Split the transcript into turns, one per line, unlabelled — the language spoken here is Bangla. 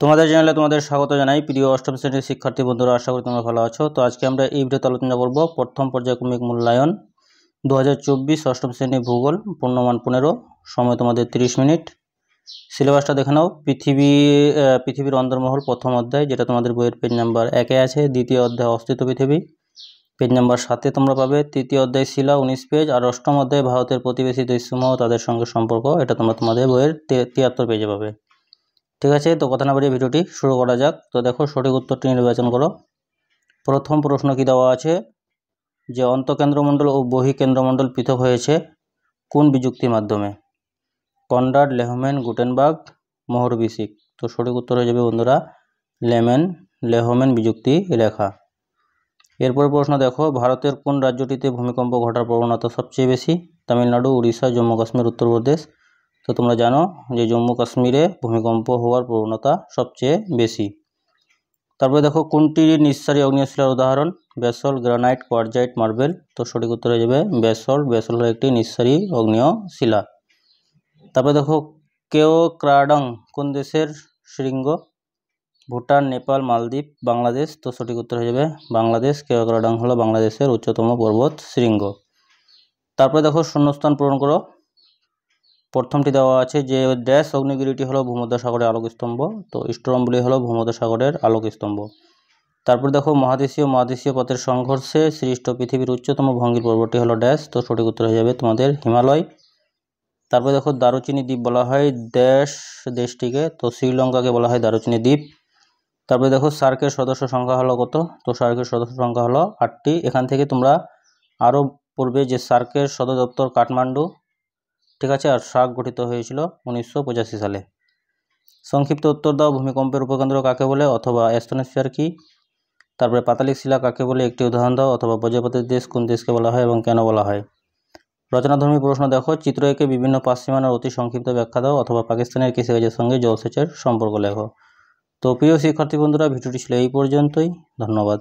তোমাদের চ্যানেলে তোমাদের স্বাগত জানাই। প্রিয় অষ্টম শ্রেণীর শিক্ষার্থী বন্ধুরা, আশা করি তোমরা ভালো আছো। তো আজকে আমরা এই ভিডিওতে আলোচনা করব প্রথম পর্যায়ক্রমিক মূল্যায়ন 2024 অষ্টম শ্রেণী ভূগোল, পূর্ণমান 15, সময় তোমাদের 30 মিনিট। সিলেবাসটা দেখে নাও। পৃথিবীর অন্দরমহল প্রথম অধ্যায়, যেটা তোমাদের বইয়ের পেজ নাম্বার 1-এ আছে। দ্বিতীয় অধ্যায় অস্তিত্ব পৃথিবী, পেজ নাম্বার 7-এ তোমরা পাবে। তৃতীয় অধ্যায় শিলা, 19 পেজ। আর অষ্টম অধ্যায় ভারতের প্রতিবেশী দেশসমূহ তাদের সঙ্গে সম্পর্ক, এটা তোমরা তোমাদের বইয়ের 73 পেজে পাবে। ঠিক আছে, তো কথা না বাড়িয়ে ভিডিওটি শুরু করা যাক। তো দেখো, সঠিক উত্তরটি নির্বাচন করো। প্রথম প্রশ্ন কি দেওয়া আছে, যে অন্তঃকেন্দ্রমণ্ডল ও বহিঃকেন্দ্রমণ্ডল পৃথক হয়েছে কোন বিযুক্তির মাধ্যমে? Conrad, Lehmann, Gutenberg, Mohorovicic. তো সঠিক উত্তর হয়ে যাবে বন্ধুরা লেহম্যান বিযুক্তি রেখা। এরপর প্রশ্ন দেখো, ভারতের কোন রাজ্যটিতে ভূমিকম্প ঘটার প্রবণতা সবচেয়ে বেশি? তামিলনাড়ু, উড়িষ্যা, জম্মু কাশ্মীর, উত্তরপ্রদেশ। তো তোমরা জানো যে জম্মু কাশ্মীরে ভূমিকম্প হওয়ার প্রবণতা সবচেয়ে বেশি। তারপরে দেখো, কোনটি নিঃসারী আগ্নেয়শিলার উদাহরণ? Basalt, granite, quartzite, marble. তো সঠিক উত্তর হয়ে যাবে ব্যাসল্ট হলো একটি নিঃসারী আগ্নেয়শিলা। তারপরে দেখো, কেওক্রাডং কোন দেশের শৃঙ্গ? ভুটান, নেপাল, মালদ্বীপ, বাংলাদেশ। তো সঠিক উত্তর হয়ে যাবে বাংলাদেশ। কেওক্রাডং হলো বাংলাদেশের উচ্চতম পর্বত শৃঙ্গ। তারপরে দেখো, শূন্যস্থান পূরণ করো। প্রথমটি দেওয়া আছে যে ড্যাশ অগ্নিগিরিটি হলো ভূমধ্যসাগরের আলোকস্তম্ভ। তো স্ট্রোম্বলি হলো ভূমধ্যসাগরের আলোকস্তম্ভ। তারপর দেখো, মহাদেশীয় পথের সংঘর্ষে সৃষ্ট পৃথিবীর উচ্চতম ভঙ্গির পর্বতটি হলো ড্যাশ। তো সঠিক উত্তর হয়ে যাবে তোমাদের হিমালয়। তারপরে দেখো, দারুচিনি দ্বীপ বলা হয় দেশটিকে? তো শ্রীলঙ্কাকে বলা হয় দারুচিনি দ্বীপ। তারপরে দেখো, সার্কের সদস্য সংখ্যা হলো কত? তো সার্কের সদস্য সংখ্যা হলো 8টি। এখান থেকে তোমরা আরও পড়বে যে সার্কের সদর দপ্তর কাঠমান্ডু, ঠিক আছে। আর সার্ক গঠিত হয়েছিল 1985 সালে। সংক্ষিপ্ত উত্তর দাও, ভূমিকম্পের উপকেন্দ্র কাকে বলে, অথবা অ্যাস্ট্রোস্ফিয়ার কি? তারপরে পাতালিক শিলা কাকে বলে, একটি উদাহরণ দাও, অথবা বজ্রপাতের দেশ কোন দেশকে বলা হয় এবং কেন বলা হয়? রচনাধর্মী প্রশ্ন দেখো, চিত্র এঁকে বিভিন্ন পাঁচসীমানার অতি সংক্ষিপ্ত ব্যাখ্যা দাও, অথবা পাকিস্তানের কৃষিকাজের সঙ্গে জলসেচের সম্পর্ক লেখো। তো প্রিয় শিক্ষার্থী বন্ধুরা, ভিডিওটি ছিল এই পর্যন্তই। ধন্যবাদ।